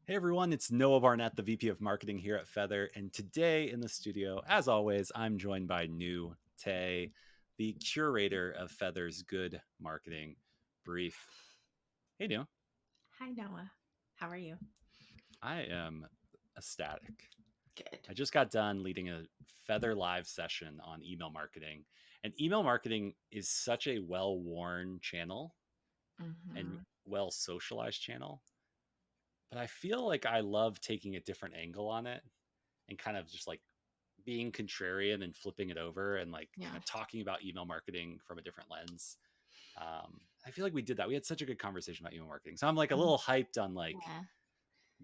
Hey everyone, it's Noah Barnett, the VP of Marketing here at Feathr. And today in the studio, as always, I'm joined by Nhu, the curator of Feathr's Good Marketing Brief. Hey Nhu, Hi, Noah. How are you? I am ecstatic. Good. I just got done leading a Feathr Live session on email marketing. And email marketing is such a well worn channel and Hmm. well socialized channel. But I feel like I love taking a different angle on it and kind of just like being contrarian and flipping it over and like kind Yeah. of talking about email marketing from a different lens. I feel like we did that. We had such a good conversation about email marketing. So I'm like a Mhm. little hyped on like Yeah.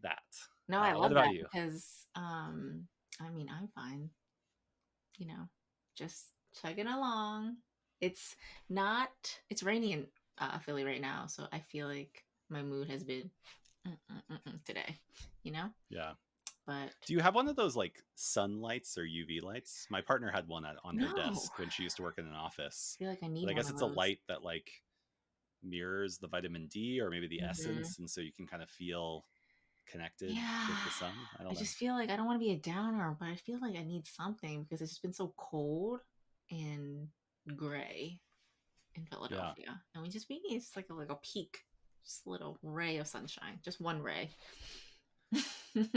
that. No, I What love about that you? because I'm fine, just chugging along. It's not it's raining in Philly right now, so I feel like my mood has been today, you know? Yeah. But Do you have one of those like sun lights or UV lights? My partner had one on her no. desk when she used to work in an I office. feel like I But need I one guess of it's a those. light that like mirrors the vitamin D or maybe the Hmm. essence. And so you can kind of feel connected with Yeah. the sun. I I don't know. just feel like I don't want to be a downer, but I feel like I need something because it's just been so cold and gray in Yeah. Philadelphia. And we need just like a peak, just a little ray of sunshine, just one ray.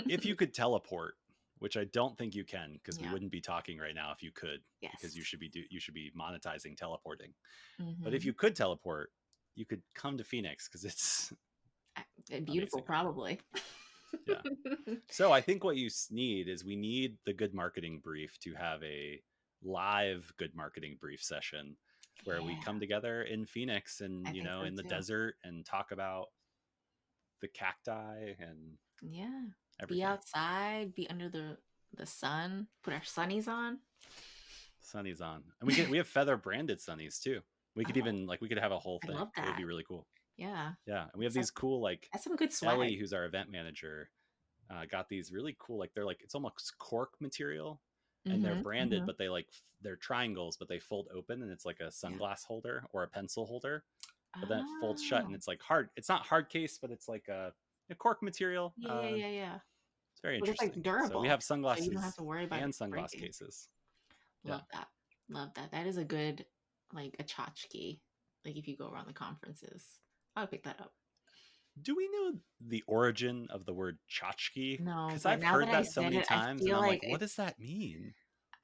If you could teleport, which I don't think you can, because we Yeah. wouldn't be talking right now if you could, because Yes. you should be monetizing teleporting. But if Mm-hmm. you could teleport, you could come to Phoenix because it's Beautiful, amazing up here. probably. Yeah. So I think what you need is we need the good marketing brief to have a live good marketing brief session where we Yeah, come together in Phoenix and I think so in the too. desert and talk about the cacti and Yeah. Be everything. outside, be under the sun, put our sunnies on. Sunnies on, and we have Feathr branded sunnies too. We could Oh, even like we could have a whole I thing. love It would that. be really cool. Yeah. Yeah, and we have It's like these cool like that's some good swag. Ellie, who's our event manager, got these really cool like they're like it's almost cork material, and they're Mm-hmm. branded, Mm-hmm. but they're triangles, but they fold open, and it's like a Yeah. sunglass holder or a pencil holder, but then it folds shut, and Oh. it's like hard. It's not hard case, but it's like a cork material. Yeah, yeah, yeah, yeah. It's very But it's like interesting. So we durable, have so you don't have sunglasses to worry about and it sunglass breaking. cases. Yeah. Love that. Love that. That is a good, like a tchotchke. Like if you go around the conferences, I would pick that up. Do we know the origin of the word tchotchke? No, Because but I've now that heard I that so said many it, I times, and feel I'm like like, what does that mean?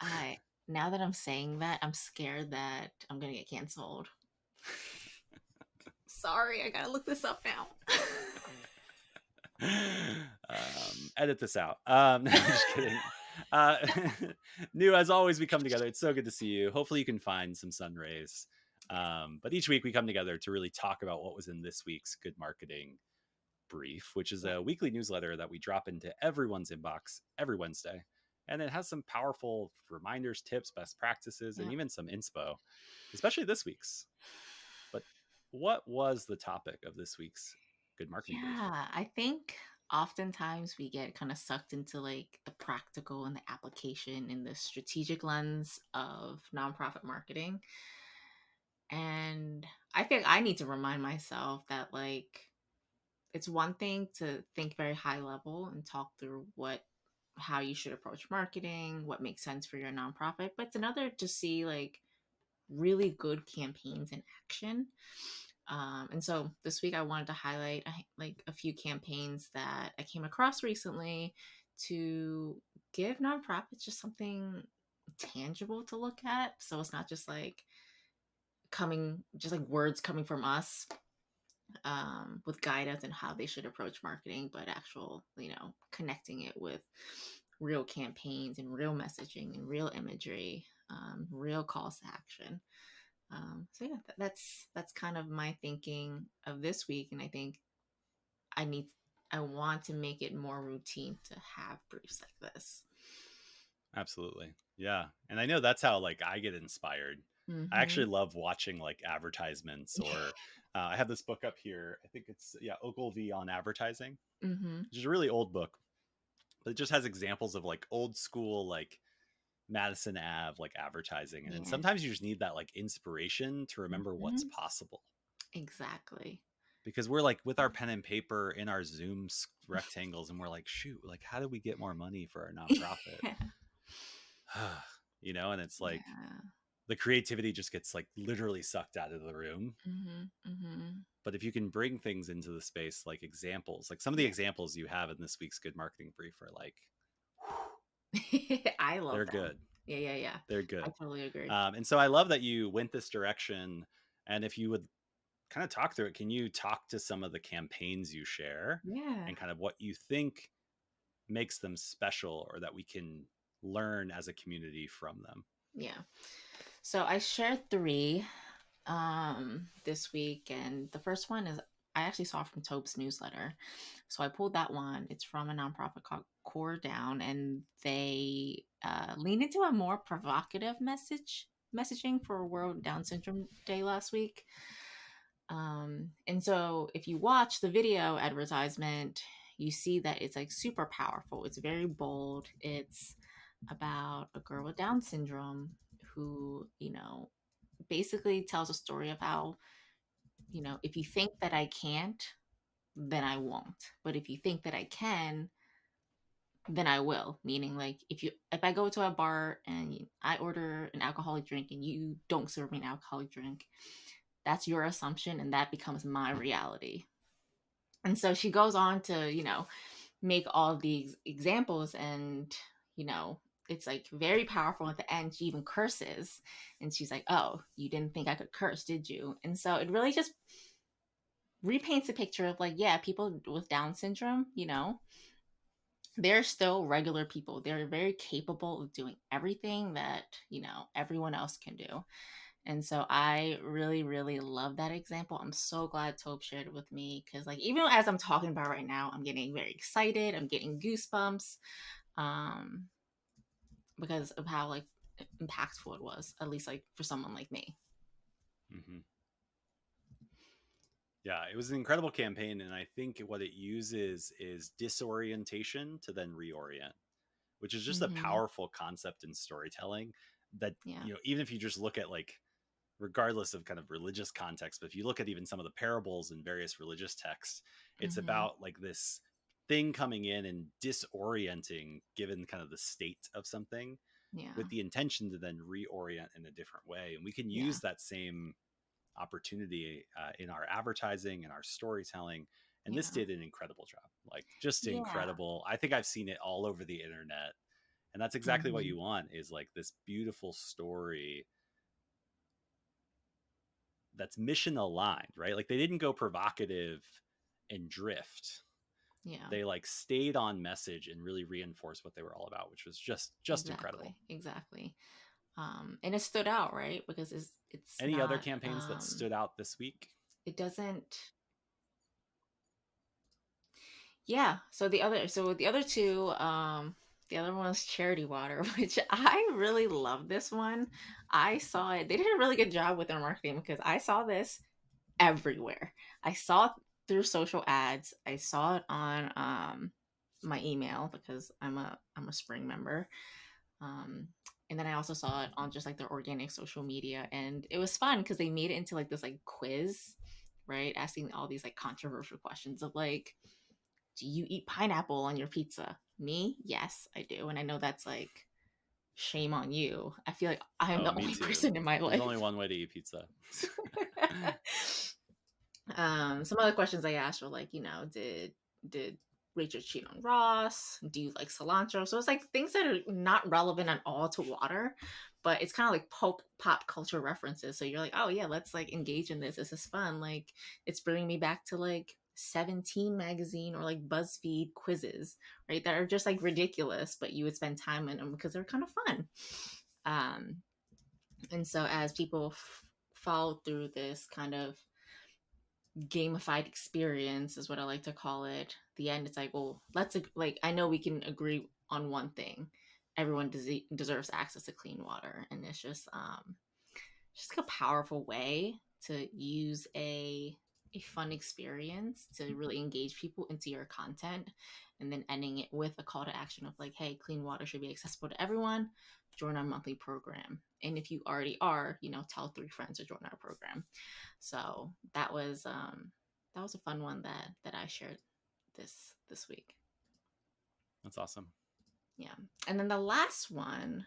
I now that I'm saying that, I'm scared that I'm gonna get canceled. Sorry, I gotta look this up now. Edit this out. No, I'm just kidding. Uh, Nhu, as always, we come together. It's so good to see you. Hopefully, you can find some sun rays. Yes. But each week we come together to really talk about what was in this week's good marketing brief, which is Yeah. a weekly newsletter that we drop into everyone's inbox every Wednesday. And it has some powerful reminders, tips, best practices, and Yeah. even some inspo, especially this week's. But what was the topic of this week's good marketing brief? Yeah, I think oftentimes we get kind of sucked into like the practical and the application in the strategic lens of nonprofit marketing. And I think I need to remind myself that like it's one thing to think very high level and talk through how you should approach marketing, what makes sense for your nonprofit, but it's another to see like really good campaigns in action. And so this week I wanted to highlight like a few campaigns that I came across recently to give nonprofits just something tangible to look at. So it's not just like words coming from us with guidance and how they should approach marketing, but actual, connecting it with real campaigns and real messaging and real imagery, real calls to action. So yeah, that's kind of my thinking of this week, and I think I need I want to make it more routine to have briefs like this. Absolutely. Yeah. And I know that's how like I get inspired. I Mm-hmm. actually love watching like advertisements or I have this book up here. I think it's Ogilvy on advertising, Mm-hmm. which is a really old book, but it just has examples of like old school like Madison Ave like advertising. And then Yeah. sometimes you just need that like inspiration to remember what's Mm-hmm. possible. Exactly. because we're like with our pen and paper in our rectangles, and we're like, shoot, like how do we get more money for our nonprofit? Yeah. You know, and it's like Yeah. the creativity just gets like literally sucked out of the room. Mhm. Mhm. But if you can bring things into the space, like examples, like some of the Yeah. examples you have in this week's good marketing brief are like, I love they're them. good. Yeah, yeah, yeah. They're I good. totally agree. And so I love that you went this direction. And if you would kind of talk through it, can you talk to some of the campaigns you share Yeah. and kind of what you think makes them special or that we can learn as a community from them? Yeah. So I shared three this week, and the first one is I actually saw from Tobe's newsletter. So I pulled that one. It's from a nonprofit called CoreDown, and they lean into a more provocative messaging for World Down Syndrome Day last week. And so if you watch the video advertisement, you see that it's like super powerful. It's very bold. It's about a girl with Down syndrome who, basically tells a story of how, if you think that I can't, then I won't. But if you think that I can, then I will. Meaning like if I go to a bar and I order an alcoholic drink and you don't serve me an alcoholic drink, that's your assumption and that becomes my reality. And so she goes on to, make all these examples and, you know, it's like very powerful at the end. She even curses and she's like, "Oh, you didn't think I could curse, did you?" And so it really just repaints a picture of like, yeah, people with Down syndrome, they're still regular people. They're very capable of doing everything that, everyone else can do. And so I really, really love that example. I'm so glad Tope shared it with me because, like, even as I'm talking about right now, I'm getting very excited. I'm getting goosebumps um, because of how like impactful it was, at least like for someone like me. Mm-hmm. Yeah, it was an incredible campaign. And I think what it uses is disorientation to then reorient, which is just a Mm-hmm. powerful concept in storytelling that, Yeah. even if you just look at like, regardless of kind of religious context, but if you look at even some of the parables in various religious texts, it's Mm-hmm. about like this thing coming in and disorienting given kind of the state of something with Yeah. the intention to then reorient in a different way. And we can Yeah. use that same opportunity in our advertising and our storytelling. And this Yeah. did an incredible job, like just Yeah. incredible. I think I've seen it all over the internet. And that's exactly what Mm-hmm. you want, is like this beautiful story that's mission aligned, right? Like they didn't go provocative and drift. Yeah. They like stayed on message and really reinforced what they were all about, which was just incredible. Exactly. Exactly. And it stood out, right? Because it's Any other not campaigns that stood out this week? it doesn't. Yeah. So the other two, the other one was Charity Water, which I really love this one. I saw it. They did a really good job with their marketing because I saw this everywhere. I saw it through social ads. I saw it on my email because I'm a Spring member. Um and then I also saw it on just like their organic social media and it was fun because they made it into like this like quiz, right? Asking all these like controversial questions of like, do you eat pineapple on your pizza? Me? Yes, I do. And I know that's like shame on you. I feel like I'm Oh, the me only too. person in my There's life. only one way to eat pizza. Some other questions I asked were like, did Rachel cheat on Ross? Do you like cilantro? So it's like things that are not relevant at all to water, but it's kind of like pop culture references. So you're like, oh yeah, let's like engage in this. This is fun. Like it's bringing me back to like 17 magazine or like BuzzFeed quizzes, right? That are just like ridiculous, but you would spend time in them because they're kind of fun. Um, and so as people follow through this kind of gamified experience is what I like to call it. The end, it's like, well, let's like I know we can agree on one thing. Everyone deserves access to clean water, and it's just like a powerful way to use a fun experience to really engage people into your content and then ending it with a call to action of like, hey, clean water should be accessible to everyone, join our monthly program, and if you already are, tell 3 friends to join our program. So that was that was a fun one that I shared this week. That's awesome. Yeah. And then the last one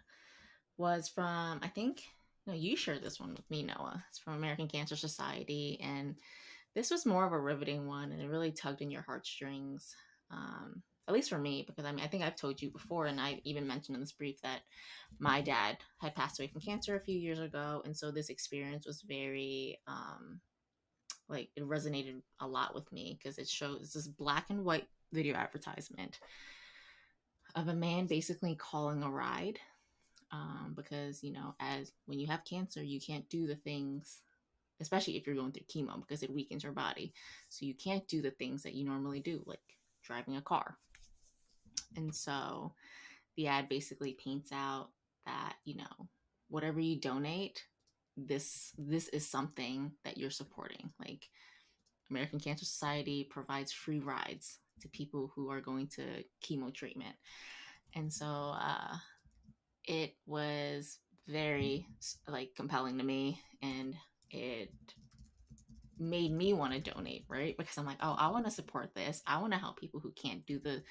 was from, I think, no, you shared this one with me, Noah. It's from American Cancer Society. And this was more of a riveting one, and it really tugged in your heartstrings. At least for me, because I mean, I think I've told you before, and I even mentioned in this brief that my dad had passed away from cancer a few years ago. And so this experience was very, like, it resonated a lot with me because it shows this black and white video advertisement of a man basically calling a ride, because as when you have cancer, you can't do the things, especially if you're going through chemo, because it weakens your body, so you can't do the things that you normally do, like driving a car. And so the ad basically paints out that whatever you donate, this is something that you're supporting. Like, American Cancer Society provides free rides to people who are going to chemo treatment. And so it was very, like, compelling to me, and it made me want to donate, right? Because I'm like, oh, I want to support this. I want to help people who can't do the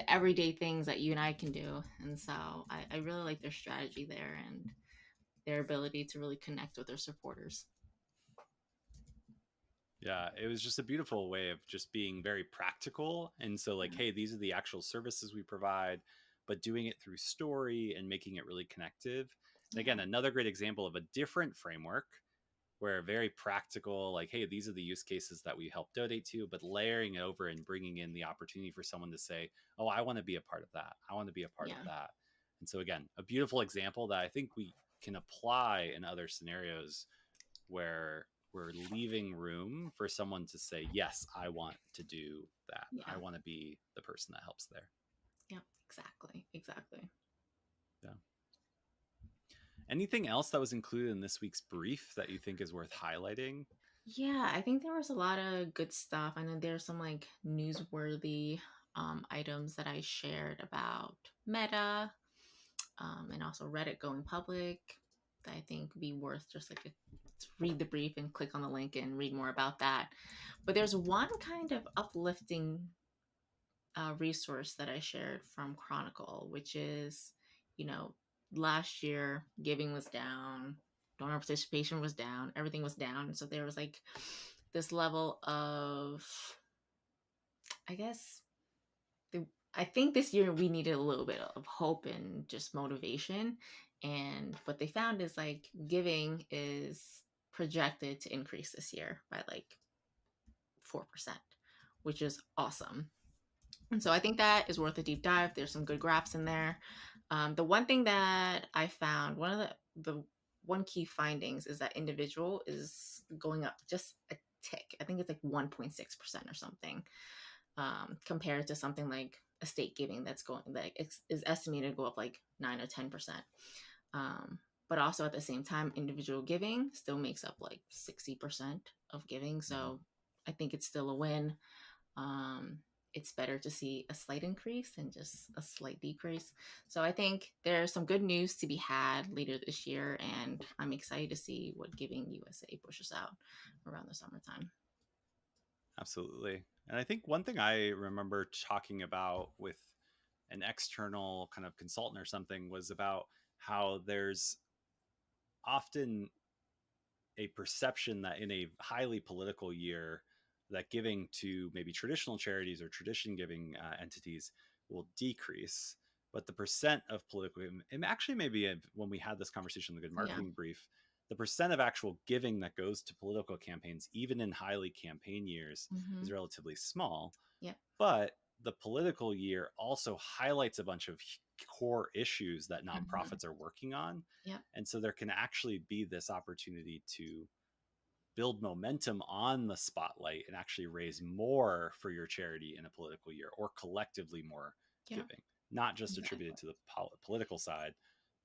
everyday things that you and I can do. And so I really like their strategy there, and their ability to really connect with their supporters. Yeah, it was just a beautiful way of just being very practical. And so, like, Yeah. hey, these are the actual services we provide, but doing it through story and making it really connective. And Yeah. again, another great example of a different framework where very practical, like, hey, these are the use cases that we help donate to, but layering it over and bringing in the opportunity for someone to say, oh, I want to be a part of that. I want to be a part of Yeah. that. And so, again, a beautiful example that I think we can apply in other scenarios where we're leaving room for someone to say, yes, I want to do that. I Yeah. want to be the person that helps there. Yeah. Exactly. Exactly. Yeah. Anything else that was included in this week's brief that you think is worth highlighting? Yeah, I think there was a lot of good stuff. I know there's some, like, newsworthy items that I shared about Meta, and also Reddit going public, that I think would be worth just like to read the brief and click on the link and read more about that. But there's one kind of uplifting resource that I shared from Chronicle, which is, you know, last year giving was down, donor participation was down, everything was down. So there was like this level of, I guess, the, I think this year we needed a little bit of hope and just motivation. And what they found is, like, giving is projected to increase this year by like 4%, which is awesome. And so I think that is worth a deep dive. There's some good graphs in there. The one thing that I found, one of the one key findings is that individual is going up just a tick. I think it's like 1.6% or something, compared to something like estate giving that's going, like, is estimated to go up like 9 or 10%. Um, but also at the same time, individual giving still makes up like 60% of giving. Mhm. So I think it's still a win. Um, it's better to see a slight increase than just a slight decrease. So I think there's some good news to be had later this year, and I'm excited to see what Giving USA pushes out around the summertime. Absolutely. And I think one thing I remember talking about with an external kind of consultant or something was about how there's often a perception that in a highly political year that giving to maybe traditional charities or tradition giving entities will decrease, but the percent of political, and actually maybe when we had this conversation in the good Yeah. marketing brief, the percent of actual giving that goes to political campaigns even in highly campaign years Mm-hmm. is relatively small. Yep. But the political year also highlights a bunch of core issues that Mm-hmm. nonprofits are working on. Yep. And so there can actually be this opportunity to build momentum on the spotlight and actually raise more for your charity in a political year, or collectively more Yeah. giving, not just attributed Exactly. to the political side,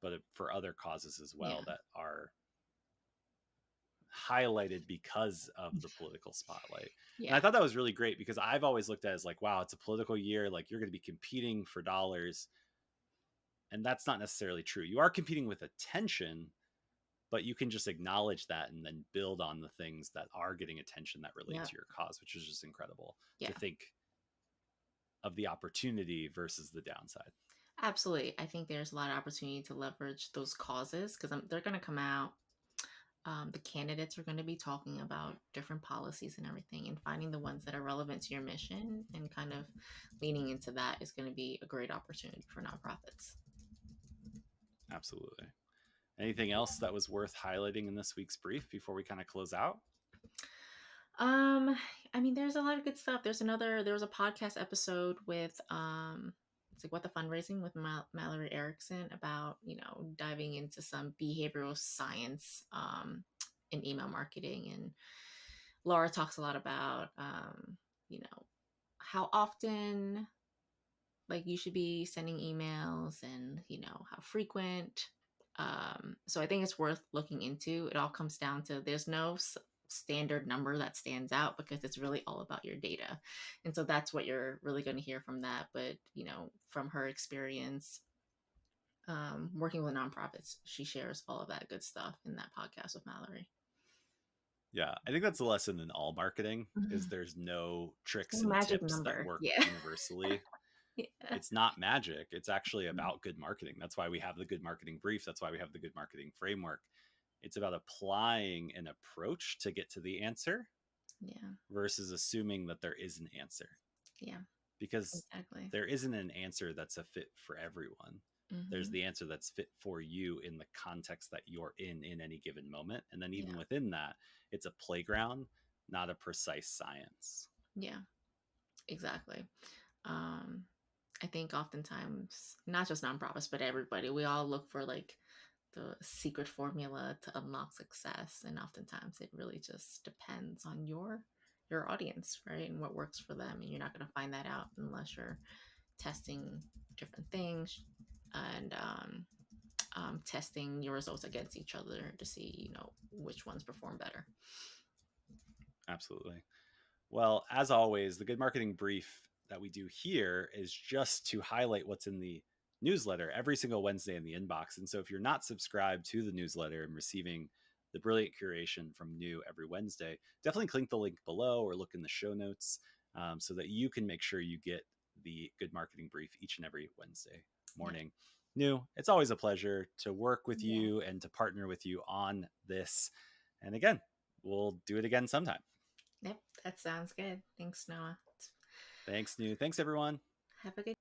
but for other causes as well Yeah. that are highlighted because of the political spotlight. And I Yeah. thought that was really great because I've always looked at it as like, wow, it's a political year. Like, you're going to be competing for dollars. And that's not necessarily true. You are competing with attention, but you can just acknowledge that and then build on the things that are getting attention that relate Yep. to your cause, which is just incredible to Yeah. think of the opportunity versus the downside. Absolutely. I think there's a lot of opportunity to leverage those causes because they're going to come out. The candidates are going to be talking about different policies and everything, and finding the ones that are relevant to your mission and kind of leaning into that is going to be a great opportunity for nonprofits. Absolutely. Anything else that was worth highlighting in this week's brief before we kind of close out? Um, I mean, there's a lot of good stuff. There was a podcast episode with, it's like What the Fundraising with Mallory Erickson about, diving into some behavioral science, in email marketing. And Laura talks a lot about, you know, how often like you should be sending emails and how frequent. So I think it's worth looking into. It all comes down to there's no standard number that stands out because it's really all about your data, and so that's what you're really going to hear from that. But from her experience working with nonprofits, she shares all of that good stuff in that podcast with Mallory. Yeah, I think that's a lesson in all marketing is Mhm. there's no tricks No and magic tips that number. work Yeah. universally. Yeah. It's not magic. It's actually about good marketing. That's why we have the good marketing brief. That's why we have the good marketing framework. It's about applying an approach to get to the answer Yeah. versus assuming that there is an answer, Yeah. because Exactly. there isn't an answer that's a fit for everyone. There's Hmm. the answer that's fit for you in the context that you're in any given moment. And then even Yeah. within that, it's a playground, not a precise science. Yeah. Exactly. um I think oftentimes, not just nonprofits, but everybody, we all look for like the secret formula to unlock success. And oftentimes it really just depends on your audience, right? And what works for them. And you're not going to find that out unless you're testing different things and testing your results against each other to see, which ones perform better. Absolutely. Well, as always, the good marketing brief that we do here is just to highlight what's in the newsletter every single Wednesday in the inbox. And so if you're not subscribed to the newsletter and receiving the brilliant curation from Nhu every Wednesday, definitely click the link below or look in the show notes so that you can make sure you get the good marketing brief each and every Wednesday Yeah. morning. Nhu, it's always a pleasure to work with Yeah. you and to partner with you on this. And again, we'll do it again sometime. Yep. That sounds good. Thanks, Noah. Thanks, Nhu. Thanks, everyone. Have a good